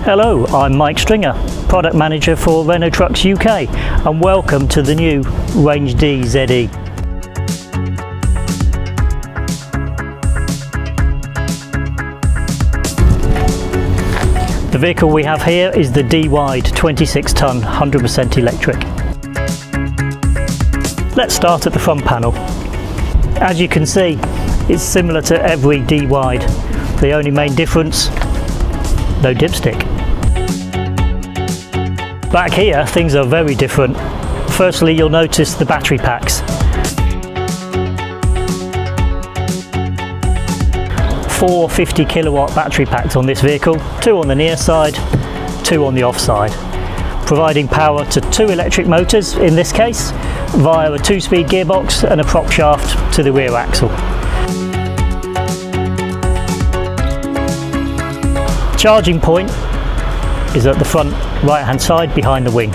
Hello, I'm Mike Stringer, Product Manager for Renault Trucks UK, and welcome to the new RHD ZE. The vehicle we have here is the D-Wide 26-ton 100% electric. Let's start at the front panel. As you can see, it's similar to every D-Wide. The only main difference, no dipstick. Back here, things are very different. Firstly, you'll notice the battery packs. 4 50 kilowatt battery packs on this vehicle, 2 on the near side, 2 on the off side, providing power to 2 electric motors in this case, via a 2-speed gearbox and a prop shaft to the rear axle. Charging point is at the front right hand side behind the wing.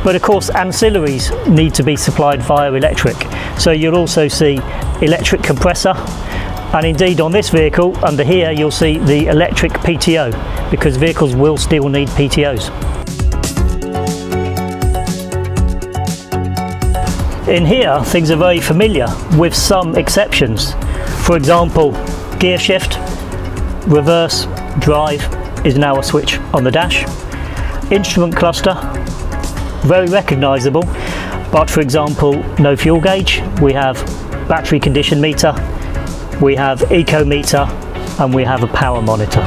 But of course ancillaries need to be supplied via electric, so you'll also see electric compressor, and indeed on this vehicle under here you'll see the electric PTO, because vehicles will still need PTOs. In here things are very familiar with some exceptions. For example, gear shift, reverse, drive is now a switch on the dash. Instrument cluster, very recognisable, but for example no fuel gauge. We have battery condition meter, we have eco meter, and we have a power monitor.